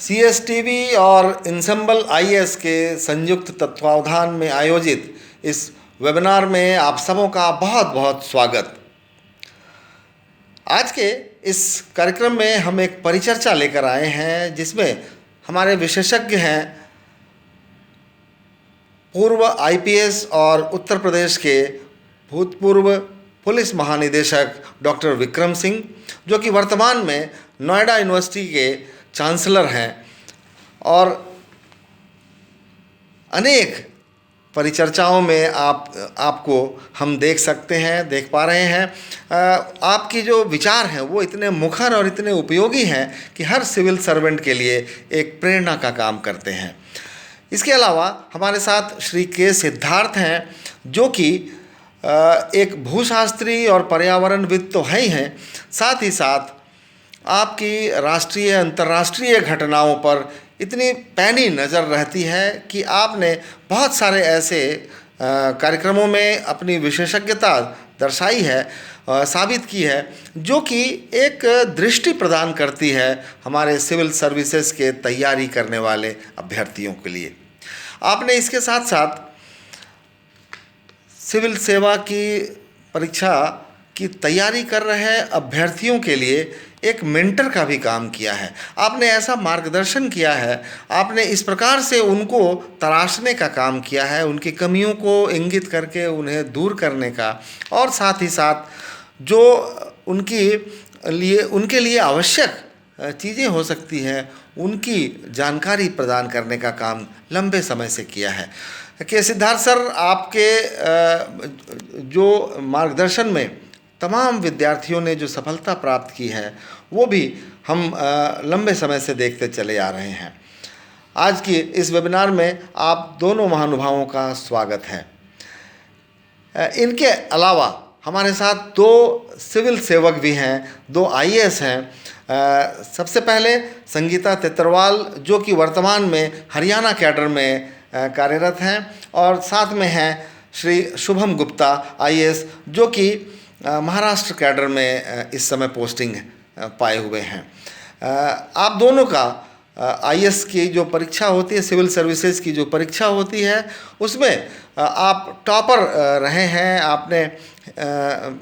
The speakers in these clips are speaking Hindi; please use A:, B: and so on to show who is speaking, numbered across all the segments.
A: सीएसटीवी और इंसेम्बल आईएएस के संयुक्त तत्वावधान में आयोजित इस वेबिनार में आप सबों का बहुत बहुत स्वागत। आज के इस कार्यक्रम में हम एक परिचर्चा लेकर आए हैं जिसमें हमारे विशेषज्ञ हैं पूर्व आईपीएस और उत्तर प्रदेश के भूतपूर्व पुलिस महानिदेशक डॉक्टर विक्रम सिंह, जो कि वर्तमान में नोएडा यूनिवर्सिटी के चांसलर हैं और अनेक परिचर्चाओं में आपको हम देख पा रहे हैं। आपकी जो विचार हैं वो इतने मुखर और इतने उपयोगी हैं कि हर सिविल सर्वेंट के लिए एक प्रेरणा का काम करते हैं। इसके अलावा हमारे साथ श्री के सिद्धार्थ हैं, जो कि एक भूशास्त्री और पर्यावरणविद तो है ही हैं, साथ ही साथ आपकी राष्ट्रीय अंतर्राष्ट्रीय घटनाओं पर इतनी पैनी नज़र रहती है कि आपने बहुत सारे ऐसे कार्यक्रमों में अपनी विशेषज्ञता दर्शाई है, साबित की है, जो कि एक दृष्टि प्रदान करती है हमारे सिविल सर्विसेज के तैयारी करने वाले अभ्यर्थियों के लिए। आपने इसके साथ साथ सिविल सेवा की परीक्षा की तैयारी कर रहे अभ्यर्थियों के लिए एक मेंटर का भी काम किया है। आपने ऐसा मार्गदर्शन किया है, आपने इस प्रकार से उनको तराशने का काम किया है, उनकी कमियों को इंगित करके उन्हें दूर करने का, और साथ ही साथ जो उनके लिए आवश्यक चीज़ें हो सकती हैं उनकी जानकारी प्रदान करने का काम लंबे समय से किया है। के सिद्धार्थ सर, आपके जो मार्गदर्शन में तमाम विद्यार्थियों ने जो सफलता प्राप्त की है वो भी हम लंबे समय से देखते चले आ रहे हैं। आज की इस वेबिनार में आप दोनों महानुभावों का स्वागत है। इनके अलावा हमारे साथ दो सिविल सेवक भी हैं, दो आईएएस हैं। सबसे पहले संगीता तेतरवाल, जो कि वर्तमान में हरियाणा कैडर में कार्यरत हैं, और साथ में हैं श्री शुभम गुप्ता आईएएस, जो कि महाराष्ट्र कैडर में इस समय पोस्टिंग पाए हुए हैं। आप दोनों का आईएएस की जो परीक्षा होती है, सिविल सर्विसेज की जो परीक्षा होती है, उसमें आप टॉपर रहे हैं। आपने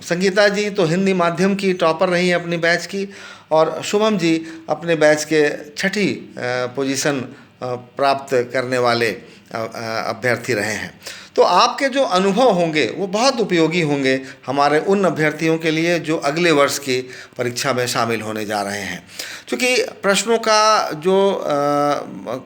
A: संगीता जी तो हिंदी माध्यम की टॉपर रही हैं अपनी बैच की, और शुभम जी अपने बैच के छठी पोजीशन प्राप्त करने वाले अभ्यर्थी रहे हैं। तो आपके जो अनुभव होंगे वो बहुत उपयोगी होंगे हमारे उन अभ्यर्थियों के लिए जो अगले वर्ष की परीक्षा में शामिल होने जा रहे हैं। क्योंकि प्रश्नों का जो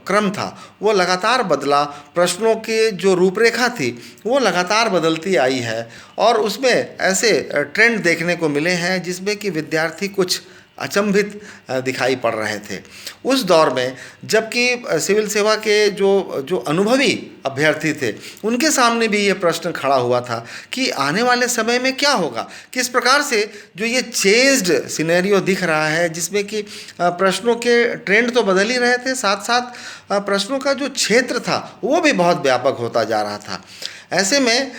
A: क्रम था वो लगातार बदला, प्रश्नों की जो रूपरेखा थी वो लगातार बदलती आई है, और उसमें ऐसे ट्रेंड देखने को मिले हैं जिसमें कि विद्यार्थी कुछ अचंभित दिखाई पड़ रहे थे उस दौर में, जबकि सिविल सेवा के जो अनुभवी अभ्यर्थी थे उनके सामने भी ये प्रश्न खड़ा हुआ था कि आने वाले समय में क्या होगा, किस प्रकार से जो ये चेंज्ड सिनेरियो दिख रहा है, जिसमें कि प्रश्नों के ट्रेंड तो बदल ही रहे थे, साथ साथ प्रश्नों का जो क्षेत्र था वो भी बहुत व्यापक होता जा रहा था। ऐसे में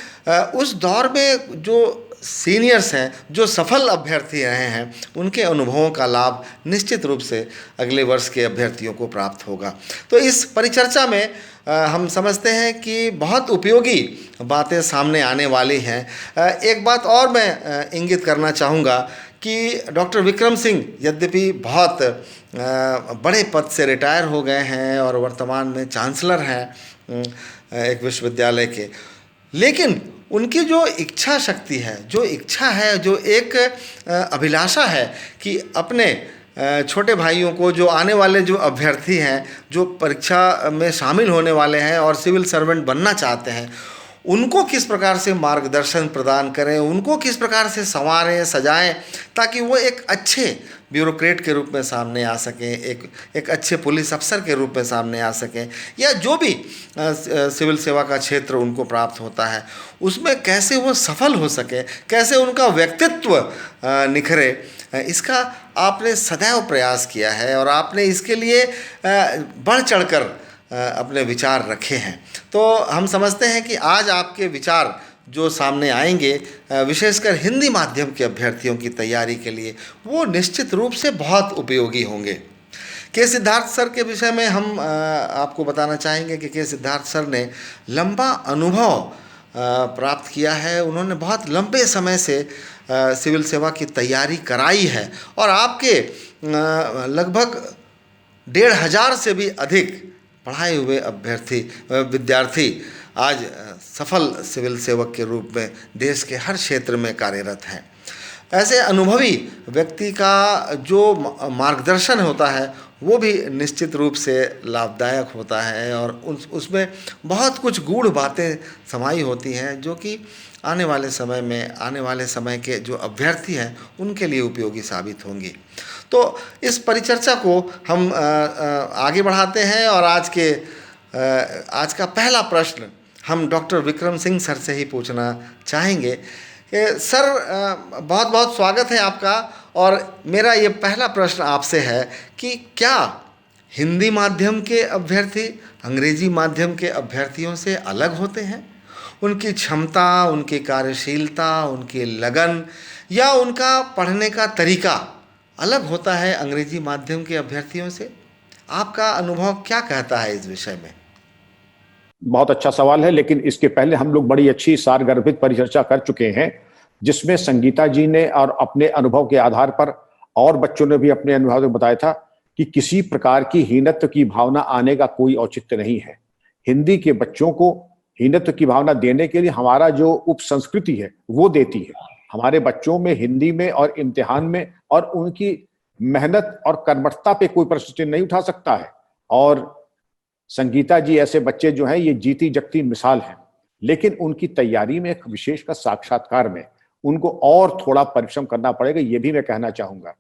A: उस दौर में जो सीनियर्स हैं, जो सफल अभ्यर्थी रहे हैं, उनके अनुभवों का लाभ निश्चित रूप से अगले वर्ष के अभ्यर्थियों को प्राप्त होगा। तो इस परिचर्चा में हम समझते हैं कि बहुत उपयोगी बातें सामने आने वाली हैं। एक बात और मैं इंगित करना चाहूँगा कि डॉक्टर विक्रम सिंह यद्यपि बहुत बड़े पद से रिटायर हो गए हैं और वर्तमान में चांसलर हैं एक विश्वविद्यालय के, लेकिन उनकी जो इच्छा शक्ति है, जो इच्छा है, जो एक अभिलाषा है कि अपने छोटे भाइयों को, जो आने वाले जो अभ्यर्थी हैं, जो परीक्षा में शामिल होने वाले हैं और सिविल सर्वेंट बनना चाहते हैं, उनको किस प्रकार से मार्गदर्शन प्रदान करें, उनको किस प्रकार से संवारें, सजाएं, ताकि वो एक अच्छे ब्यूरोक्रेट के रूप में सामने आ सकें, एक अच्छे पुलिस अफसर के रूप में सामने आ सकें, या जो भी सिविल सेवा का क्षेत्र उनको प्राप्त होता है उसमें कैसे वो सफल हो सके, कैसे उनका व्यक्तित्व निखरे, इसका आपने सदैव प्रयास किया है और आपने इसके लिए बढ़ चढ़कर अपने विचार रखे हैं। तो हम समझते हैं कि आज आपके विचार जो सामने आएंगे, विशेषकर हिंदी माध्यम के अभ्यर्थियों की तैयारी के लिए, वो निश्चित रूप से बहुत उपयोगी होंगे। के सिद्धार्थ सर के विषय में हम आपको बताना चाहेंगे कि के सिद्धार्थ सर ने लंबा अनुभव प्राप्त किया है। उन्होंने बहुत लंबे समय से सिविल सेवा की तैयारी कराई है और आपके लगभग 1,500 से भी अधिक पढ़ाए हुए विद्यार्थी आज सफल सिविल सेवक के रूप में देश के हर क्षेत्र में कार्यरत हैं। ऐसे अनुभवी व्यक्ति का जो मार्गदर्शन होता है वो भी निश्चित रूप से लाभदायक होता है और उसमें बहुत कुछ गूढ़ बातें समाई होती हैं जो कि आने वाले समय के जो अभ्यर्थी हैं उनके लिए उपयोगी साबित होंगी। तो इस परिचर्चा को हम आगे बढ़ाते हैं और आज का पहला प्रश्न हम डॉक्टर विक्रम सिंह सर से ही पूछना चाहेंगे कि सर बहुत बहुत स्वागत है आपका। और मेरा ये पहला प्रश्न आपसे है कि क्या हिंदी माध्यम के अभ्यर्थी अंग्रेजी माध्यम के अभ्यर्थियों से अलग होते हैं? उनकी क्षमता, उनकी कार्यशीलता, उनकी लगन या उनका पढ़ने का तरीका अलग होता है अंग्रेजी माध्यम के अभ्यर्थियों से? आपका अनुभव क्या कहता है इस विषय में?
B: बहुत अच्छा सवाल है, लेकिन इसके पहले हम लोग बड़ी अच्छी सारगर्भित परिचर्चा कर चुके हैं जिसमें संगीता जी ने और अपने अनुभव के आधार पर और बच्चों ने भी अपने अनुभव में बताया था कि किसी प्रकार की हीनत्व की भावना आने का कोई औचित्य नहीं है। हिंदी के बच्चों को हीनत्व की भावना देने के लिए हमारा जो उपसंस्कृति है वो देती है। हमारे बच्चों में हिंदी में और इम्तिहान में और उनकी मेहनत और कर्मठता पे कोई प्रश्न नहीं उठा सकता है। और संगीता जी ऐसे बच्चे जो हैं ये जीती जगती मिसाल हैं, लेकिन उनकी तैयारी में एक विशेष का साक्षात्कार में उनको और थोड़ा परिश्रम करना पड़ेगा, ये भी मैं कहना चाहूंगा।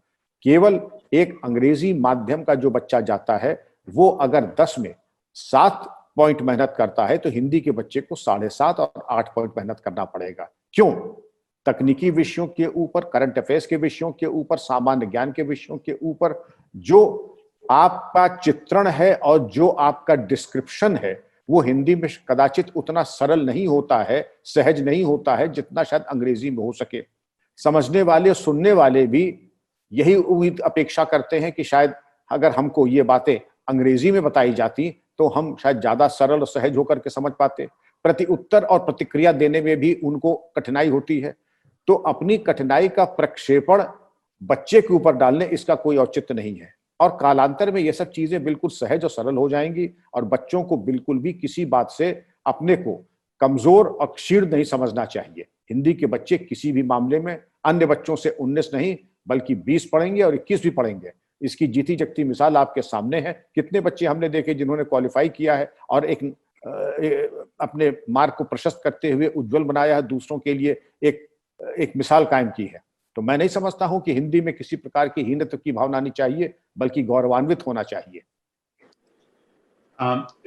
B: केवल एक अंग्रेजी माध्यम का जो बच्चा जाता है वो अगर 10 में 7 पॉइंट मेहनत करता है तो हिंदी के बच्चे को 7.5 और 8 पॉइंट मेहनत करना पड़ेगा। क्यों? तकनीकी विषयों के ऊपर, करंट अफेयर्स के विषयों के ऊपर, सामान्य ज्ञान के विषयों के ऊपर जो आपका चित्रण है और जो आपका डिस्क्रिप्शन है वो हिंदी में कदाचित उतना सरल नहीं होता है, सहज नहीं होता है जितना शायद अंग्रेजी में हो सके। समझने वाले, सुनने वाले भी यही उम्मीद अपेक्षा करते हैं कि शायद अगर हमको ये बातें अंग्रेजी में बताई जाती तो हम शायद ज्यादा सरल और सहज होकर के समझ पाते। प्रति उत्तर और प्रतिक्रिया देने में भी उनको कठिनाई होती है। तो अपनी कठिनाई का प्रक्षेपण बच्चे के ऊपर डालने इसका कोई औचित्य नहीं है और कालांतर में ये सब चीजें बिल्कुल सहज और सरल हो जाएंगी और बच्चों को बिल्कुल भी किसी बात से अपने को कमजोर और क्षीण नहीं समझना चाहिए। हिंदी के बच्चे किसी भी मामले में अन्य बच्चों से 19 नहीं बल्कि 20 पढ़ेंगे और 21 भी पढ़ेंगे। इसकी जीती जगती मिसाल आपके सामने है। कितने बच्चे हमने देखे जिन्होंने क्वालिफाई किया है और अपने मार्ग को प्रशस्त करते हुए उज्जवल बनाया है, दूसरों के लिए एक मिसाल कायम की है। तो मैं नहीं समझता हूं कि हिंदी में किसी प्रकार की हीनत्व की भावना आनी चाहिए, बल्कि गौरवान्वित होना चाहिए।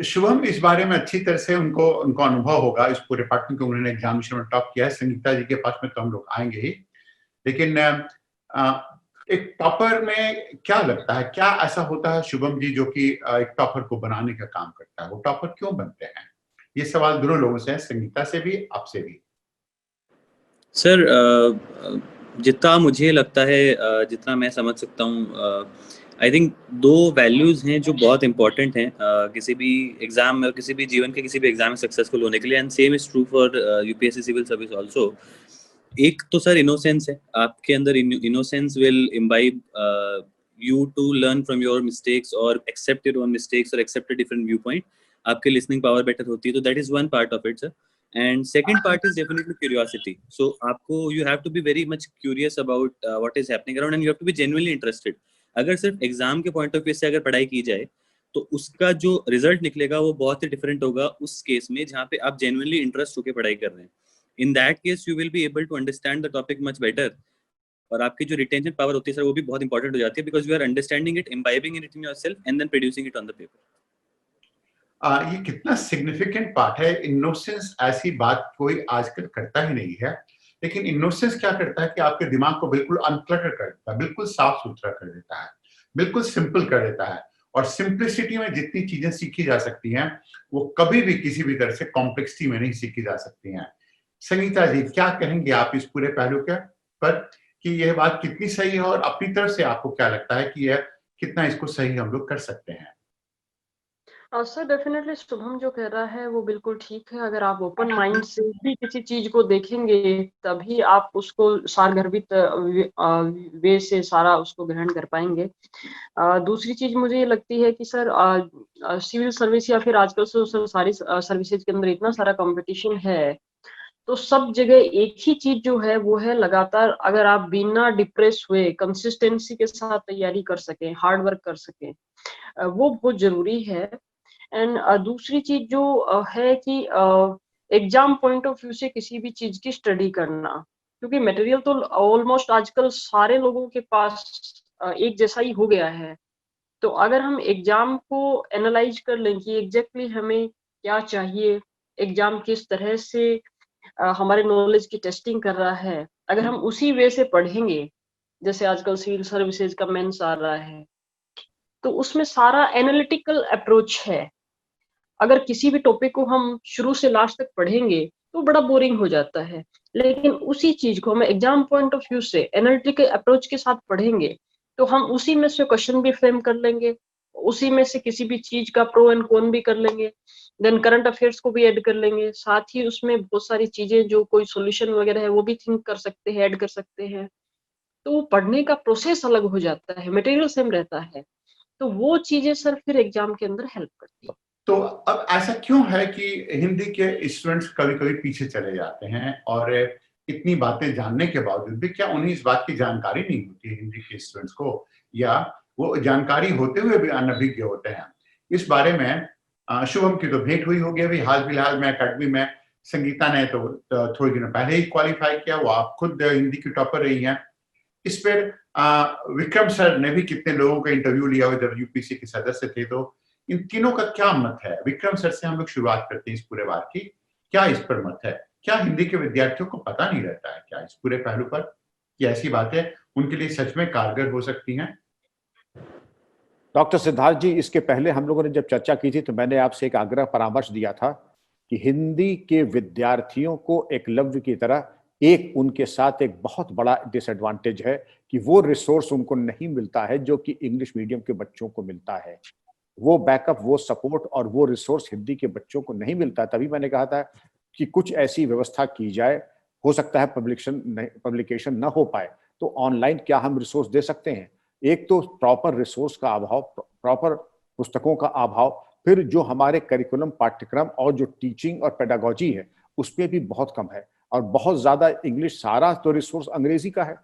C: शुभम, इस बारे में अच्छी तरह से उनको अनुभव होगा इस पूरे पाठ्यक्रम को। उन्होंने एग्जामिनेशन में टॉप किया है। संगीता जी के पास में तो हम लोग आएंगे ही, लेकिन एक टॉपर में क्या लगता है, क्या ऐसा होता है शुभम जी जो कि एक टॉपर को बनाने का काम करता है? वो टॉपर क्यों बनते हैं? ये सवाल दोनों लोगों से है, संगीता से भी, आपसे भी।
D: सर, जितना मुझे लगता है, जितना मैं समझ सकता हूँ, आई थिंक 2 वैल्यूज़ हैं जो बहुत इंपॉर्टेंट हैं किसी भी एग्ज़ाम में और किसी भी जीवन के किसी भी एग्ज़ाम में सक्सेसफुल होने के लिए। And same is true for UPSC civil service also. एक तो सर इनोसेंस है, आपके अंदर innocence will imbibe you to learn from your mistakes और एक्सेप्ट योर ओन मिस्टेक्स और accept a different view point. आपकी लिसनिंग पावर बेटर होती है, तो that is one part of it sir. And second part is definitely curiosity. So you have to be very much curious about what is happening around and you have to be genuinely interested. अगर सिर्फ एग्जाम के पॉइंट ऑफ व्यू से अगर पढ़ाई की जाए तो उसका जो रिजल्ट निकलेगा वो बहुत ही डिफरेंट होगा उस केस में जहाँ पे आप जेन्युइनली इंटरेस्ट होकर पढ़ाई कर रहे हैं। In that case you will be able to understand the topic much better और आपकी जो रिटेंशन पावर होती है सर वो भी बहुत इंपॉर्टेंट हो जाती है, because you are understanding it, imbibing it in yourself and then producing it on the paper.
C: ये कितना सिग्निफिकेंट पार्ट है। इनोसेंस ऐसी बात कोई आजकल करता ही नहीं है, लेकिन इनोसेंस क्या करता है कि आपके दिमाग को बिल्कुल अनक्लटर कर देता है, बिल्कुल साफ सुथरा कर देता है, बिल्कुल सिंपल कर देता है। और सिंप्लिसिटी में जितनी चीजें सीखी जा सकती हैं वो कभी भी किसी भी तरह से कॉम्प्लेक्सिटी में नहीं सीखी जा सकती हैं। संगीता जी, क्या कहेंगे आप इस पूरे पहलू के पर कि यह बात कितनी सही है और अपनी तरफ से आपको क्या लगता है कि यह कितना इसको सही हम लोग कर सकते हैं?
E: सर डेफिनेटली शुभम जो कह रहा है वो बिल्कुल ठीक है। अगर आप ओपन माइंड से भी किसी चीज को देखेंगे तभी आप उसको सारगर्भित वे से सारा उसको ग्रहण कर पाएंगे। दूसरी चीज मुझे ये लगती है कि सर सिविल सर्विस या फिर आजकल सारी सर्विसेज के अंदर इतना सारा कंपटीशन है, तो सब जगह एक ही चीज जो है वो है लगातार अगर आप बिना डिप्रेस हुए कंसिस्टेंसी के साथ तैयारी कर सकें, हार्ड वर्क कर सकें, वो बहुत जरूरी है। एंड दूसरी चीज जो है कि एग्जाम पॉइंट ऑफ व्यू से किसी भी चीज की स्टडी करना, क्योंकि मटेरियल तो ऑलमोस्ट आजकल सारे लोगों के पास एक जैसा ही हो गया है। तो अगर हम एग्जाम को एनालाइज कर लें कि एग्जैक्टली हमें क्या चाहिए, एग्जाम किस तरह से हमारे नॉलेज की टेस्टिंग कर रहा है, अगर हम उसी वे से पढ़ेंगे, जैसे आजकल सिविल सर्विसेज का मेंस आ रहा है, तो उसमें सारा एनालिटिकल अप्रोच है। अगर किसी भी टॉपिक को हम शुरू से लास्ट तक पढ़ेंगे तो बड़ा बोरिंग हो जाता है, लेकिन उसी चीज को हम एग्जाम पॉइंट ऑफ व्यू से एनालिटिकल अप्रोच के साथ पढ़ेंगे तो हम उसी में से क्वेश्चन भी फ्रेम कर लेंगे, उसी में से किसी भी चीज का प्रो एंड कॉन भी कर लेंगे, देन करंट अफेयर्स को भी ऐड कर लेंगे, साथ ही उसमें बहुत सारी चीजें जो कोई सॉल्यूशन वगैरह है वो भी थिंक कर सकते हैं, ऐड कर सकते हैं। तो पढ़ने का प्रोसेस अलग हो जाता है, मटेरियल सेम रहता है, तो वो चीजें सर फिर एग्जाम के अंदर हेल्प करती है।
C: तो अब ऐसा क्यों है कि हिंदी के स्टूडेंट्स कभी-कभी पीछे चले जाते हैं और इतनी बातें जानने के बावजूद भी क्या उन्हें इस बात की जानकारी नहीं होती है हिंदी के स्टूडेंट्स को, या वो जानकारी होते हुए भी अनभिज्ञ होते हैं? इस बारे में शुभम की तो भेंट हुई होगी अभी हाल-फिलहाल में अकेडमी में। संगीता ने तो थोड़े दिनों पहले ही क्वालीफाई किया, वो आप खुद हिंदी की टॉपर रही हैं। इस पर विक्रम सर ने भी कितने लोगों का इंटरव्यू लिया हुआ जब यूपीसी के सदस्य थे, तो इन तीनों का क्या मत है? विक्रम सर से हम लोग शुरुआत करते हैं इस पूरे बात की। क्या इस पर मत है? क्या हिंदी के विद्यार्थियों को पता नहीं रहता है क्या इस पूरे पहलू पर कि ऐसी बातें उनके लिए सच में कारगर हो सकती हैं?
B: डॉक्टर सिद्धार्थ जी, इसके पहले हम लोगों ने जब चर्चा की थी तो मैंने आपसे एक आग्रह परामर्श दिया था कि हिंदी के विद्यार्थियों को एकलव्य की तरह एक उनके साथ एक बहुत बड़ा डिसएडवांटेज है कि वो रिसोर्स उनको नहीं मिलता है जो कि इंग्लिश मीडियम के बच्चों को मिलता है। वो बैकअप, वो सपोर्ट और वो रिसोर्स हिंदी के बच्चों को नहीं मिलता। तभी मैंने कहा था कि कुछ ऐसी व्यवस्था की जाए, हो सकता है पब्लिकेशन न हो पाए तो ऑनलाइन क्या हम रिसोर्स दे सकते हैं। एक तो प्रॉपर रिसोर्स का अभाव, प्रॉपर पुस्तकों का अभाव, फिर जो हमारे करिकुलम पाठ्यक्रम और जो टीचिंग और पेडागोजी है उसमें भी बहुत कम है, और बहुत ज्यादा इंग्लिश, सारा तो रिसोर्स अंग्रेजी का है।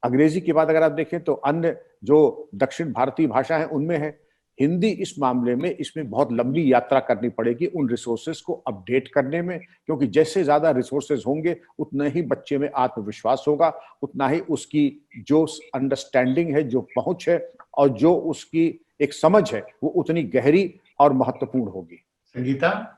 B: अंग्रेजी के बाद अगर आप देखें तो अन्य जो दक्षिण भारतीय भाषा है उनमें है। हिंदी इस मामले में इसमें बहुत लंबी यात्रा करनी पड़ेगी उन रिसोर्सेज को अपडेट करने में, क्योंकि जैसे ज्यादा रिसोर्सेज होंगे उतना ही बच्चे में आत्मविश्वास होगा, उतना ही उसकी जो अंडरस्टैंडिंग है, जो पहुंच है और जो उसकी एक समझ है वो उतनी गहरी और महत्वपूर्ण होगी।
C: संगीता?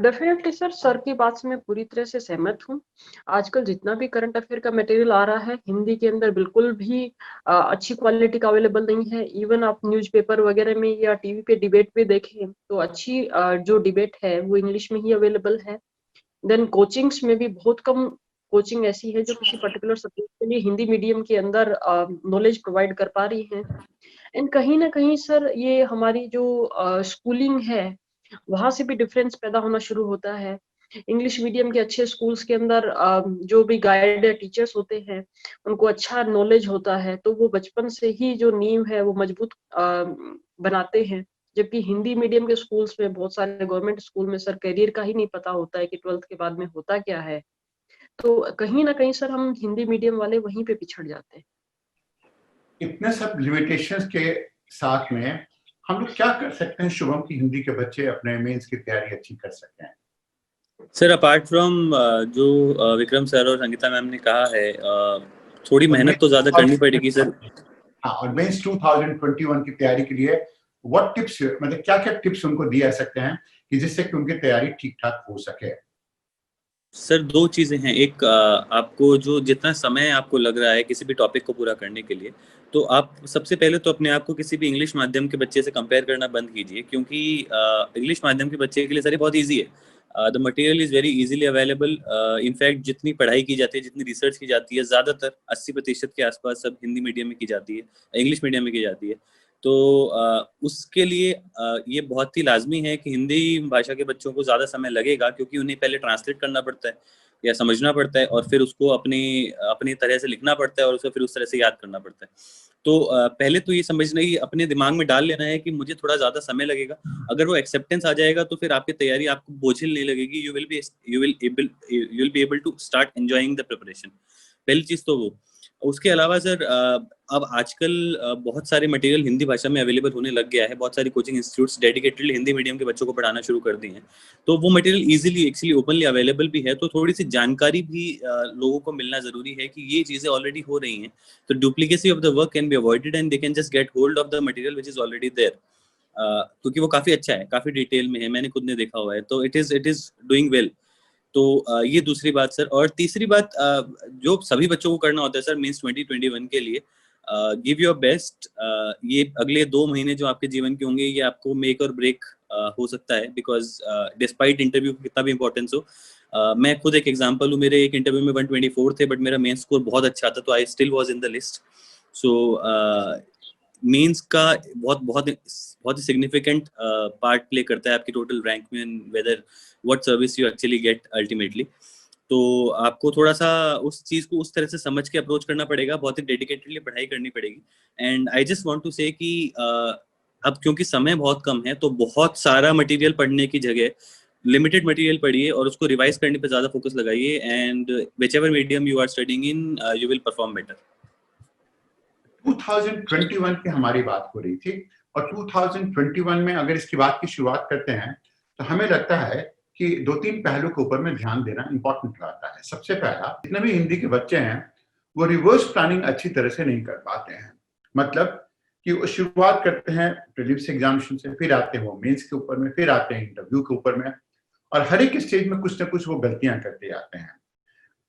E: डेफिनेटली सर की बात से मैं पूरी तरह से सहमत हूँ। आजकल जितना भी करंट अफेयर का मटेरियल आ रहा है हिंदी के अंदर बिल्कुल भी अच्छी क्वालिटी का अवेलेबल नहीं है। इवन आप न्यूज़पेपर वगैरह में या टीवी पे डिबेट पे देखें तो अच्छी जो डिबेट है वो इंग्लिश में ही अवेलेबल है। देन कोचिंग्स में भी बहुत कम कोचिंग ऐसी है जो किसी पर्टिकुलर सब्जेक्ट के लिए हिंदी मीडियम के अंदर नॉलेज प्रोवाइड कर पा रही है। एंड कहीं ना कहीं सर ये हमारी जो स्कूलिंग है वहां से भी डिफरेंस पैदा होना शुरू होता है। इंग्लिश मीडियम के अच्छे स्कूल्स के अंदर जो भी गाइड या टीचर्स होते हैं उनको अच्छा नॉलेज होता है, तो वो बचपन से ही जो नींव है वो मजबूत बनाते हैं। जबकि हिंदी मीडियम के स्कूल्स में, बहुत सारे गवर्नमेंट स्कूल में सर करियर का ही नहीं पता होता है कि 12th के बाद में होता क्या है। तो कहीं ना कहीं सर हम हिंदी मीडियम वाले वहीं पे पिछड़ जाते हैं।
C: इतने सब लिमिटेशंस के साथ में हम लोग क्या कर सकते हैं शुभम की हिंदी के बच्चे अपने मेंस की तैयारी अच्छी कर सकते हैं?
D: सर अपार्ट फ्रॉम जो विक्रम सर और संगीता मैम ने कहा है, थोड़ी मेहनत तो ज्यादा करनी पड़ेगी सर।
C: हाँ, और मेंस 2021 की तैयारी के लिए व्हाट टिप्स, मतलब क्या क्या टिप्स उनको दिए जा सकते हैं कि जिससे कि उनकी तैयारी ठीक ठाक हो सके?
D: सर दो चीज़ें हैं। एक, आपको जो जितना समय आपको लग रहा है किसी भी टॉपिक को पूरा करने के लिए, तो आप सबसे पहले तो अपने आप को किसी भी इंग्लिश माध्यम के बच्चे से कंपेयर करना बंद कीजिए, क्योंकि इंग्लिश माध्यम के बच्चे के लिए सर ये बहुत ईजी है। The material is very easily available. In fact जितनी पढ़ाई की जाती है, जितनी रिसर्च की जाती है, ज़्यादातर 80% के आसपास सब हिंदी मीडियम में की जाती है, इंग्लिश मीडियम में की जाती है। तो उसके लिए ये बहुत ही लाजमी है कि हिंदी भाषा के बच्चों को ज़्यादा समय लगेगा, क्योंकि उन्हें पहले ट्रांसलेट करना पड़ता है या समझना पड़ता है, और फिर उसको अपनी तरह से लिखना पड़ता है, और उसे फिर उस तरह से याद करना पड़ता है। तो पहले तो ये समझना कि अपने दिमाग में डाल लेना है कि मुझे थोड़ा ज़्यादा समय लगेगा। अगर वो एक्सेप्टेंस आ जाएगा तो फिर आपकी तैयारी आपको बोझिल नहीं लगेगी। You will be able to start enjoying the preparation. पहली चीज़ तो वो। उसके अलावा सर अब आजकल बहुत सारे मटेरियल हिंदी भाषा में अवेलेबल होने लग गया है। बहुत सारी coaching institutes dedicatedly Hindi medium के बच्चों को पढ़ाना शुरू कर दिए हैं। तो वो material easily actually openly available भी है। तो थोड़ी सी जानकारी भी लोगों को मिलना ज़रूरी है कि ये चीज़ें ऑलरेडी हो रही हैं। तो duplicacy of the work can be avoided and they can just get hold of the material which is already there, क्योंकि वो काफ़ी अच्छा है, काफ़ी डिटेल में है, मैंने खुद ने देखा हुआ है। तो इट इज़ डूइंग वेल। तो ये दूसरी बात सर। और तीसरी बात जो सभी बच्चों को करना होता है सर मीन्स 2021 के लिए, गिव योर बेस्ट। ये अगले 2 महीने जो आपके जीवन के होंगे, ये आपको मेक और ब्रेक हो सकता है, बिकॉज डिस्पाइट इंटरव्यू कितना भी इंपॉर्टेंस हो। मैं खुद एक एग्जांपल हूँ। मेरे एक इंटरव्यू में 124 थे, बट मेरा मेन स्कोर बहुत अच्छा था, तो I still was in the list. So mains का बहुत बहुत बहुत ही सिग्निफिकेंट पार्ट प्ले करता है आपकी टोटल रैंक में, whether what service you actually get ultimately. तो आपको थोड़ा सा उस चीज़ को उस तरह से समझ के अप्रोच करना पड़ेगा, बहुत ही डेडिकेटेडली पढ़ाई करनी पड़ेगी। And I just want to say कि अब क्योंकि समय बहुत कम है, तो बहुत सारा मटेरियल पढ़ने की जगह लिमिटेड मटेरियल पढ़िए और उसको रिवाइज करने पे ज़्यादा फोकस लगाइए, and whichever medium you are studying in you will perform better.
C: 2021 की हमारी बात हो रही थी, और 2021 में अगर इसकी बात की शुरुआत करते हैं तो हमें लगता है कि 2-3 पहलू के ऊपर में ध्यान देना इंपॉर्टेंट रहता है। सबसे पहला, जितने भी हिंदी के बच्चे हैं वो रिवर्स प्लानिंग अच्छी तरह से नहीं कर पाते हैं। मतलब कि वो शुरुआत करते हैं प्रीलिम्स एग्जामिनेशन से, फिर आते हैं वो मेंस के ऊपर में, फिर आते हैं इंटरव्यू के ऊपर में, और हर एक स्टेज में कुछ ना कुछ वो गलतियां करते जाते हैं।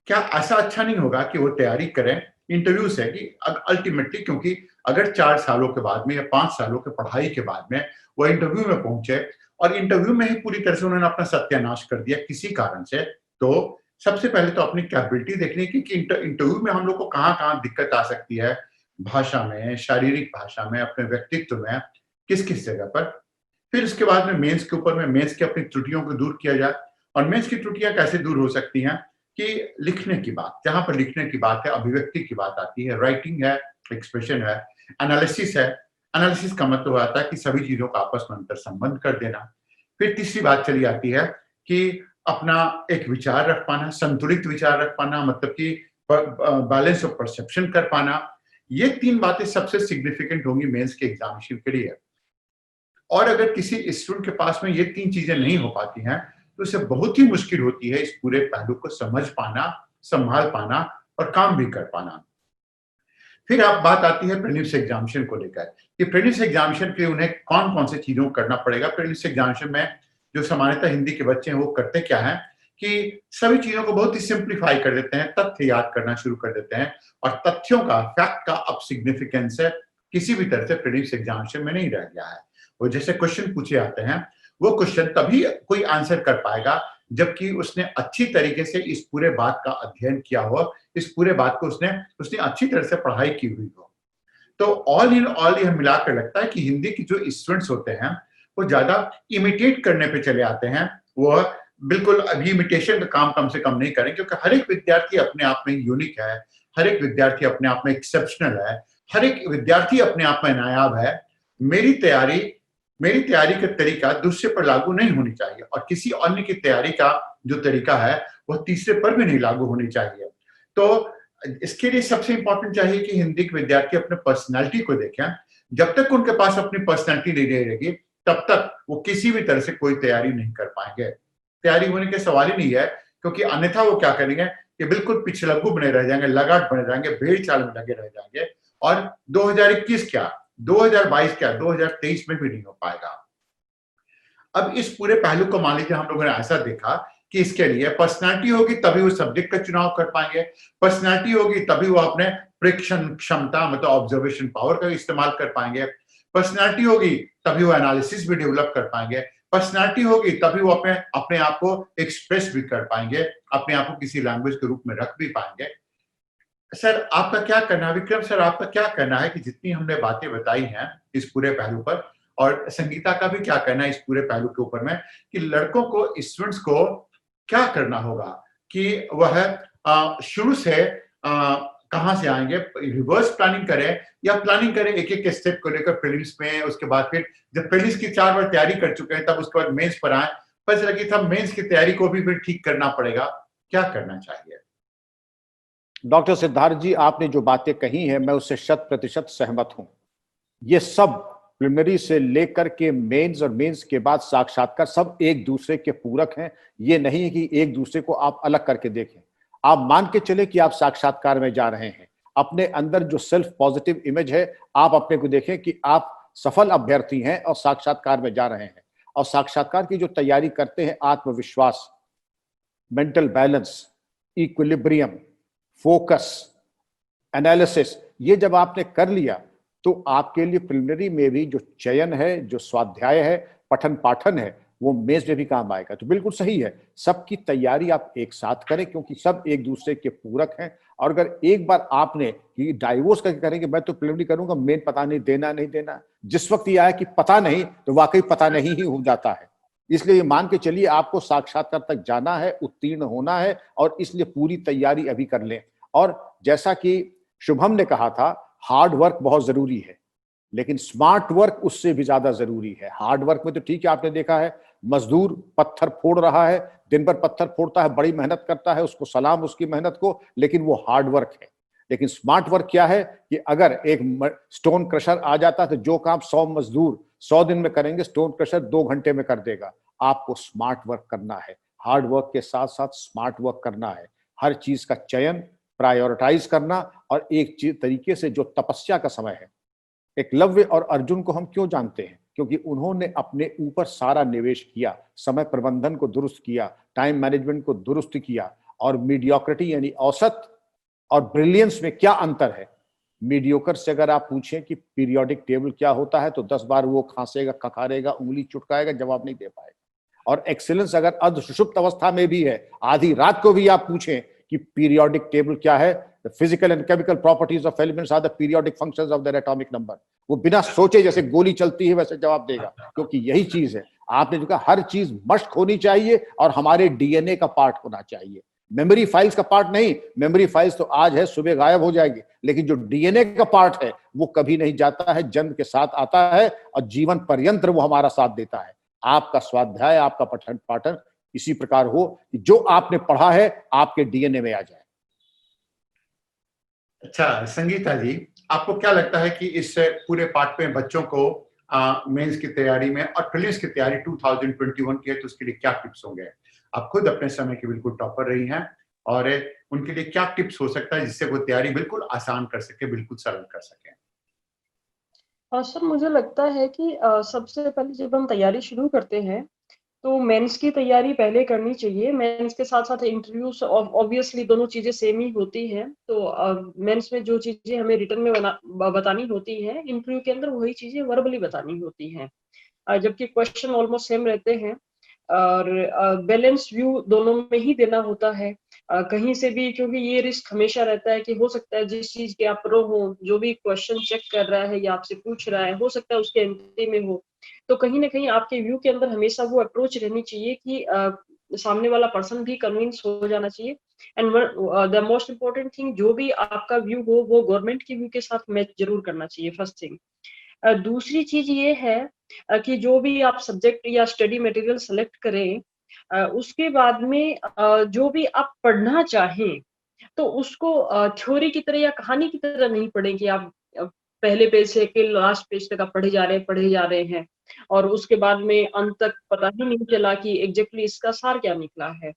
C: क्या ऐसा अच्छा नहीं होगा कि वो तैयारी करें इंटरव्यू से, कि अल्टीमेटली, क्योंकि अगर 4 सालों के बाद में या 5 सालों के पढ़ाई के बाद में वो इंटरव्यू में पहुंचे और इंटरव्यू में ही पूरी तरह से उन्होंने अपना सत्यानाश कर दिया किसी कारण से, तो सबसे पहले तो अपनी कैपेबिलिटी देखनी है कि इंटरव्यू में हम लोग को कहाँ-कहाँ दिक्कत आ सकती है, भाषा में, शारीरिक भाषा में, अपने व्यक्तित्व में, किस-किस जगह पर। फिर उसके बाद में मेंस के ऊपर में मेंस की अपनी त्रुटियों को दूर किया जाए। और मेंस की त्रुटियां कैसे दूर हो सकती हैं कि लिखने की बात, जहां पर लिखने की बात है, अभिव्यक्ति की बात आती है, राइटिंग है, एक्सप्रेशन है, एनालिसिस है। एनालिसिस का मतलब आता है कि सभी चीजों का आपस में अंतर संबंध कर देना। फिर तीसरी बात चली आती है कि अपना एक विचार रख पाना, संतुलित विचार रख पाना, मतलब कि बैलेंस ऑफ परसेप्शन कर पाना। ये 3 बातें सबसे सिग्निफिकेंट होंगी मेंस के एग्जामिनेशन के लिए। और अगर किसी स्टूडेंट के पास में ये 3 चीजें नहीं हो पाती हैं तो उसे बहुत ही मुश्किल होती है इस पूरे पहलू को समझ पाना, संभाल पाना और काम भी कर पाना। फिर अब बात आती है प्रीलिम्स एग्जामिनेशन को लेकर कि प्रीलिम्स एग्जामिनेशन के लिए उन्हें कौन-कौन से चीजों को करना पड़ेगा। प्रीलिम्स एग्जामिनेशन में जो सामान्यतः हिंदी के बच्चे हैं वो करते क्या है कि सभी चीजों को बहुत ही सिंप्लीफाई कर देते हैं, तथ्य याद करना शुरू कर देते हैं, और तथ्यों का, फैक्ट का अब सिग्निफिकेंस है किसी भी तरह से प्रीलिम्स एग्जामिनेशन में नहीं रह गया है। वो जैसे क्वेश्चन पूछे जाते हैं, वो क्वेश्चन तभी कोई आंसर कर पाएगा जबकि उसने अच्छी तरीके से इस पूरे बात का अध्ययन किया हो, इस पूरे बात को उसने अच्छी तरह से पढ़ाई की हुई हो। तो ऑल इन ऑल यह मिलाकर लगता है कि हिंदी की जो स्टूडेंट्स होते हैं वो ज्यादा इमिटेट करने पे चले आते हैं। वो बिल्कुल अभी इमिटेशन का काम कम से कम नहीं करें, क्योंकि हर एक विद्यार्थी अपने आप में यूनिक है, हर एक विद्यार्थी अपने आप में एक्सेप्शनल है, हर एक विद्यार्थी अपने आप में नायाब है। मेरी तैयारी का तरीका दूसरे पर लागू नहीं होनी चाहिए, और किसी अन्य की तैयारी का जो तरीका है वह तीसरे पर भी नहीं लागू होनी चाहिए। तो इसके लिए सबसे इंपॉर्टेंट चाहिए कि हिंदी के विद्यार्थी अपने पर्सनैलिटी को देखें। जब तक उनके पास अपनी पर्सनैलिटी नहीं रहेगी तब तक वो किसी भी तरह से कोई तैयारी नहीं कर पाएंगे। तैयारी होने के सवाल ही नहीं है, क्योंकि अन्यथा वो क्या करेंगे कि बिल्कुल पिछलग्गू बने रह जाएंगे, लगाट बने रहेंगे, भेड़ चाल में लगे रह जाएंगे, और 2021 क्या, 2022 क्या, 2023 में भी नहीं हो पाएगा। अब इस पूरे पहलू को मान लीजिए हम लोगों ने ऐसा देखा कि इसके लिए पर्सनैलिटी होगी तभी वो सब्जेक्ट का चुनाव कर पाएंगे, पर्सनैलिटी होगी तभी वो अपने प्रेक्षण क्षमता, मतलब ऑब्जर्वेशन पावर का इस्तेमाल कर पाएंगे, पर्सनैलिटी होगी तभी वो एनालिसिस भी डेवलप कर पाएंगे, पर्सनैलिटी होगी तभी वो अपने आप को एक्सप्रेस भी कर पाएंगे, अपने आप को किसी लैंग्वेज के रूप में रख भी पाएंगे। सर आपका क्या कहना है, विक्रम सर आपका क्या कहना है कि जितनी हमने बातें बताई हैं इस पूरे पहलू पर, और संगीता का भी क्या कहना है इस पूरे पहलू के ऊपर में, कि लड़कों को, स्टूडेंट्स को क्या करना होगा कि वह शुरू से कहाँ से आएंगे, रिवर्स प्लानिंग करें या प्लानिंग करें एक एक स्टेप को लेकर प्रीलिम्स में, उसके बाद फिर जब प्रीलिम्स की 4 बार तैयारी कर चुके हैं तब उसके बाद मेंस पर आए, पता चला कि था मेंस की तैयारी को भी फिर ठीक करना पड़ेगा, क्या करना चाहिए?
B: डॉक्टर सिद्धार्थ जी, आपने जो बातें कही हैं मैं उससे 100% सहमत हूं। ये सब प्रिलिमिनरी से लेकर के मेंस और मेंस के बाद साक्षात्कार सब एक दूसरे के पूरक हैं। ये नहीं है कि एक दूसरे को आप अलग करके देखें। आप मान के चले कि आप साक्षात्कार में जा रहे हैं, अपने अंदर जो सेल्फ पॉजिटिव इमेज है आप अपने को देखें कि आप सफल अभ्यर्थी हैं और साक्षात्कार में जा रहे हैं। और साक्षात्कार की जो तैयारी करते हैं, आत्मविश्वास, mental balance, equilibrium, focus, analysis, ये जब आपने कर लिया तो आपके लिए प्रिलिमिनरी में भी जो चयन है, जो स्वाध्याय है, पठन पाठन है, वो मेंस में भी काम आएगा। तो बिल्कुल सही है, सबकी तैयारी आप एक साथ करें क्योंकि सब एक दूसरे के पूरक हैं। और अगर एक बार आपने कि डाइवोर्स करके करेंगे, मैं तो प्रिलिमिनरी करूंगा, मेन पता नहीं देना नहीं देना, जिस वक्त ये आया कि पता नहीं तो वाकई पता नहीं ही हो जाता है। इसलिए ये मान के चलिए आपको साक्षात्कार तक जाना है, उत्तीर्ण होना है और इसलिए पूरी तैयारी अभी कर लें। और जैसा कि शुभम ने कहा था, हार्ड वर्क बहुत जरूरी है, लेकिन स्मार्ट वर्क उससे भी ज्यादा जरूरी है। हार्ड वर्क में तो ठीक है, आपने देखा है मजदूर पत्थर फोड़ रहा है, दिन भर पत्थर फोड़ता है, बड़ी मेहनत करता है, उसको सलाम उसकी मेहनत को, लेकिन वो हार्ड वर्क है। लेकिन स्मार्ट वर्क क्या है कि अगर एक स्टोन क्रशर आ जाता है तो जो काम 100 मजदूर 100 दिन में करेंगे, स्टोन क्रशर 2 घंटे में कर देगा। आपको स्मार्ट वर्क करना है, हार्ड वर्क के साथ साथ स्मार्ट वर्क करना है, हर चीज का चयन, प्रायोरिटाइज करना। और एक चीज तरीके से जो तपस्या का समय है, एकलव्य और अर्जुन को हम क्यों जानते हैं? क्योंकि उन्होंने अपने ऊपर सारा निवेश किया, समय प्रबंधन को दुरुस्त किया, टाइम मैनेजमेंट को दुरुस्त किया। और मीडियोक्रिटी यानी औसत और ब्रिलियंस में क्या अंतर है? मीडियोकर से अगर आप पूछें कि पीरियोडिक टेबल क्या होता है तो 10 बार वो खांसेगा, खखारेगा, उंगली चुटकाएगा, जवाब नहीं दे पाएगा। और एक्सीलेंस अगर अर्ध सुषुप्त अवस्था में भी है, आधी रात को भी आप पूछें कि पीरियोडिक टेबल क्या है, the physical and chemical properties of elements are the periodic functions of their atomic number, वो बिना सोचे जैसे गोली चलती है वैसे जवाब देगा, क्योंकि यही चीज है। आपने जो कहा, हर चीज मश्क होनी चाहिए और हमारे डीएनए का पार्ट होना चाहिए, मेमोरी फाइल्स का पार्ट नहीं। मेमोरी फाइल्स तो आज है, सुबह गायब हो जाएगी, लेकिन जो डीएनए का पार्ट है वो कभी नहीं जाता है, जन्म के साथ आता है और जीवन पर्यंत वो हमारा साथ देता है। आपका स्वाध्याय, आपका पठन पाठन इसी प्रकार हो कि जो आपने पढ़ा है आपके डीएनए में आ जाए।
C: अच्छा संगीता जी, आपको क्या लगता है कि इस पूरे पाठ में बच्चों को मेंस की तैयारी में और प्रीलिम्स की तैयारी 2021 की है तो उसके लिए क्या टिप्स होंगे? आप खुद अपने समय की बिल्कुल टॉपर रही हैं, और उनके लिए क्या टिप्स हो सकता है जिससे वो तैयारी बिल्कुल आसान कर सके, बिल्कुल सरल कर सकें?
E: सर मुझे लगता है कि सबसे पहले जब हम तैयारी शुरू करते हैं तो मेंस की तैयारी पहले करनी चाहिए। मेंस के साथ-साथ इंटरव्यूज़ ऑब्वियसली दोनों चीज़ें सेम ही होती हैं। तो मेंस में जो चीज़ें हमें रिटन में बतानी होती हैं, इंटरव्यू के अंदर वही चीज़ें वर्बली बतानी होती हैं। जबकि क्वेश्चन ऑलमोस्ट सेम रहते हैं और बैलेंस्ड व्यू दोनों में ही देना होता है। कहीं से भी, क्योंकि ये रिस्क हमेशा रहता है कि हो सकता है जिस चीज़ के आप प्रो हो, जो भी क्वेश्चन चेक कर रहा है या आपसे पूछ रहा है, हो सकता है उसके एंटी में हो। तो कहीं न कहीं आपके व्यू के अंदर हमेशा वो अप्रोच रहनी चाहिए कि सामने वाला पर्सन भी कन्विंस हो जाना चाहिए। And the most important thing, जो भी आपका व्यू हो वो गवर्नमेंट के व्यू के साथ मैच ज़रूर करना चाहिए, फर्स्ट थिंग। दूसरी चीज़ ये है कि जो भी आप सब्जेक्ट या स्टडी मटेरियल सेलेक्ट करें, उसके बाद में जो भी आप पढ़ना चाहें, तो उसको थ्योरी की तरह या कहानी की तरह नहीं पढ़ें कि आप पहले पेज से के लास्ट पेज तक आप पढ़े जा रहे हैं और उसके बाद में अंत तक पता ही नहीं चला कि एग्ज़ैक्टली इसका सार क्या निकला है।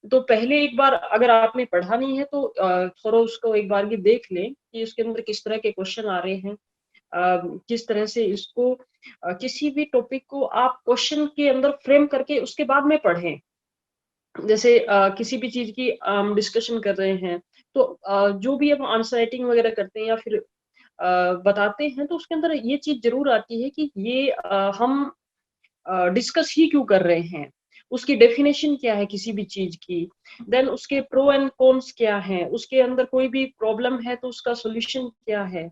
E: तो पहले एक बार अगर आपने पढ़ा नहीं है तो थोड़ा उसको एक बार ये देख लें कि उसके अंदर किस तरह के क्वेश्चन आ रहे हैं। किस तरह से इसको किसी भी टॉपिक को आप क्वेश्चन के अंदर फ्रेम करके उसके बाद में पढ़ें। जैसे किसी भी चीज़ की डिस्कशन कर रहे हैं, तो जो भी हम आंसर राइटिंग वगैरह करते हैं या फिर बताते हैं, तो उसके अंदर ये चीज़ ज़रूर आती है कि ये हम डिस्कस ही क्यों कर रहे हैं? उसकी डेफिनेशन क्या है किसी भी चीज की, देन उसके प्रो एंड कॉन्स क्या है, उसके अंदर कोई भी प्रॉब्लम है तो उसका सोल्यूशन क्या है,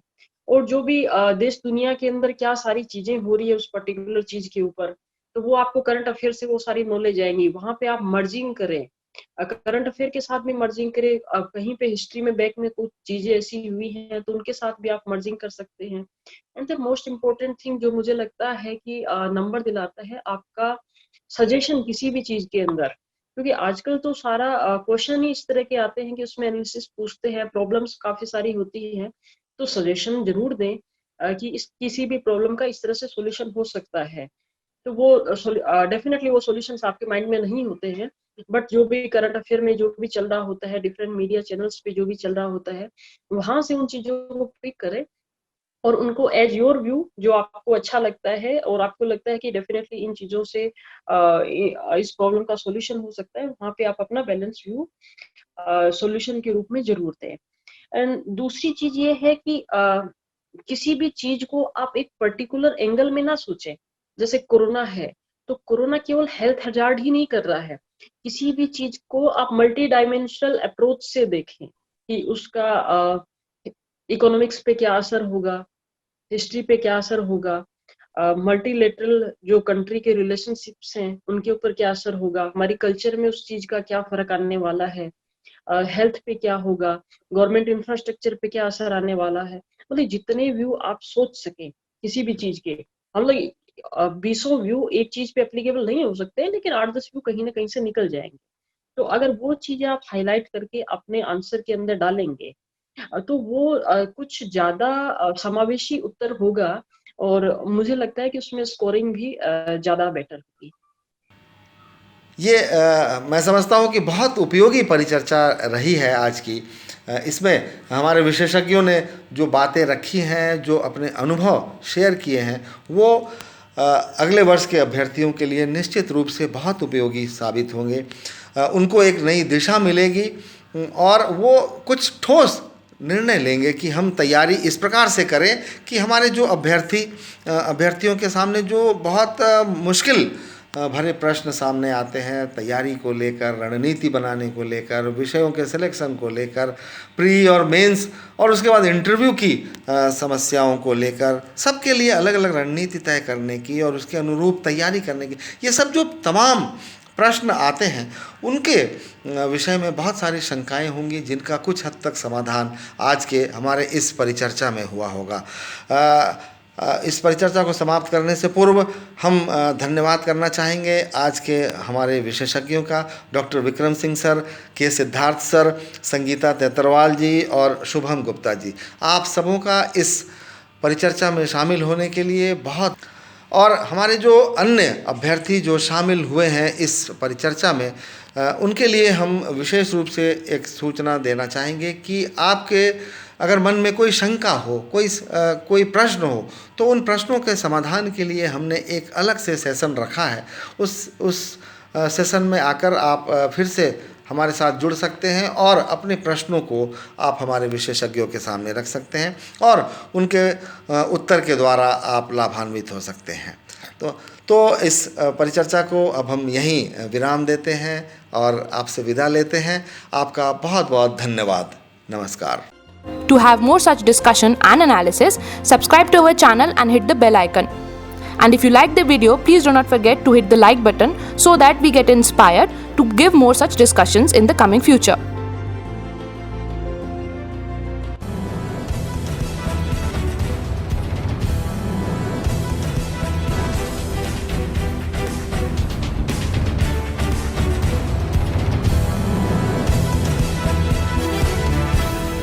E: और जो भी देश दुनिया के अंदर क्या सारी चीजें हो रही है उस पर्टिकुलर चीज के ऊपर, तो वो आपको करंट अफेयर से वो सारी नॉलेज आएंगी। वहां पे आप मर्जिंग करें, करंट अफेयर के साथ भी मर्जिंग करें, कहीं पे हिस्ट्री में बैक में कुछ चीजें ऐसी हुई हैं तो उनके साथ भी आप मर्जिंग कर सकते हैं। And the most important thing जो मुझे लगता है कि नंबर दिलाता है आपका सजेशन किसी भी चीज के अंदर, क्योंकि आजकल तो सारा क्वेश्चन ही इस तरह के आते हैं कि उसमें एनालिसिस पूछते हैं, प्रॉब्लम्स काफी सारी होती हैं, तो सजेशन जरूर दें कि इस किसी भी प्रॉब्लम का इस तरह से सॉल्यूशन हो सकता है। तो वो डेफिनेटली वो सॉल्यूशंस आपके माइंड में नहीं होते हैं, बट जो भी करंट अफेयर में जो भी चल रहा होता है, डिफरेंट मीडिया चैनल्स पे जो भी चल रहा होता है, वहां से उन चीजों को पिक करें और उनको एज योर व्यू जो आपको अच्छा लगता है और आपको लगता है कि डेफिनेटली इन चीजों से इस प्रॉब्लम का सॉल्यूशन हो सकता है, वहां पे आप अपना बैलेंस व्यू सॉल्यूशन के रूप में जरूर दें। एंड दूसरी चीज ये है कि किसी भी चीज को आप एक पर्टिकुलर एंगल में ना सोचें। जैसे कोरोना है, तो कोरोना केवल हेल्थ हजार्ड ही नहीं कर रहा है, किसी भी चीज को आप मल्टी डायमेंशनल अप्रोच से देखें कि उसका इकोनॉमिक्स पे क्या असर होगा, हिस्ट्री पे क्या असर होगा, मल्टीलेटरल जो कंट्री के रिलेशनशिप्स हैं उनके ऊपर क्या असर होगा, हमारी कल्चर में उस चीज का क्या फर्क आने वाला है, हेल्थ पे क्या होगा, गवर्नमेंट इंफ्रास्ट्रक्चर पे क्या असर आने वाला है। मतलब जितने व्यू आप सोच सके किसी भी चीज के, हम लोग 20 व्यू एक चीज पे एप्लीकेबल नहीं हो सकते, लेकिन 8-10 व्यू कहीं ना कहीं से निकल जाएंगे। तो अगर वो चीजें आप हाईलाइट करके अपने आंसर के अंदर डालेंगे तो वो कुछ ज्यादा समावेशी उत्तर होगा और मुझे लगता है कि उसमें स्कोरिंग भी ज्यादा बेटर होगी।
A: ये मैं समझता हूँ कि बहुत उपयोगी परिचर्चा रही है आज की। इसमें हमारे विशेषज्ञों ने जो बातें रखी हैं, जो अपने अनुभव शेयर किए हैं, वो अगले वर्ष के अभ्यर्थियों के लिए निश्चित रूप से बहुत उपयोगी साबित होंगे। उनको एक नई दिशा मिलेगी और वो कुछ ठोस निर्णय लेंगे कि हम तैयारी इस प्रकार से करें कि हमारे जो अभ्यर्थियों के सामने जो बहुत मुश्किल भरे प्रश्न सामने आते हैं, तैयारी को लेकर, रणनीति बनाने को लेकर, विषयों के सिलेक्शन को लेकर, प्री और मेंस और उसके बाद इंटरव्यू की समस्याओं को लेकर, सबके लिए अलग अलग रणनीति तय करने की और उसके अनुरूप तैयारी करने की, ये सब जो तमाम प्रश्न आते हैं उनके विषय में बहुत सारी शंकाएं होंगी जिनका कुछ हद तक समाधान आज के हमारे इस परिचर्चा में हुआ होगा। इस परिचर्चा को समाप्त करने से पूर्व हम धन्यवाद करना चाहेंगे आज के हमारे विशेषज्ञों का, डॉक्टर विक्रम सिंह सर, के सिद्धार्थ सर, संगीता तेतरवाल जी और शुभम गुप्ता जी। आप सबों का इस परिचर्चा में शामिल होने के लिए बहुत, और हमारे जो अन्य अभ्यर्थी जो शामिल हुए हैं इस परिचर्चा में, उनके लिए हम विशेष रूप से एक सूचना देना चाहेंगे कि आपके अगर मन में कोई शंका हो, कोई प्रश्न हो, तो उन प्रश्नों के समाधान के लिए हमने एक अलग से सेशन रखा है। उस सेशन में आकर आप फिर से हमारे साथ जुड़ सकते हैं और अपने प्रश्नों को आप हमारे विशेषज्ञों के सामने रख सकते हैं और उनके उत्तर के द्वारा आप लाभान्वित हो सकते हैं। तो इस परिचर्चा को अब हम यहीं विराम देते हैं और आपसे विदा लेते हैं। आपका बहुत बहुत धन्यवाद। नमस्कार।
F: To have more such discussion and analysis, subscribe to our channel and hit the bell icon. And if you like the video, please do not forget to hit the like button so that we get inspired to give more such discussions in the coming future.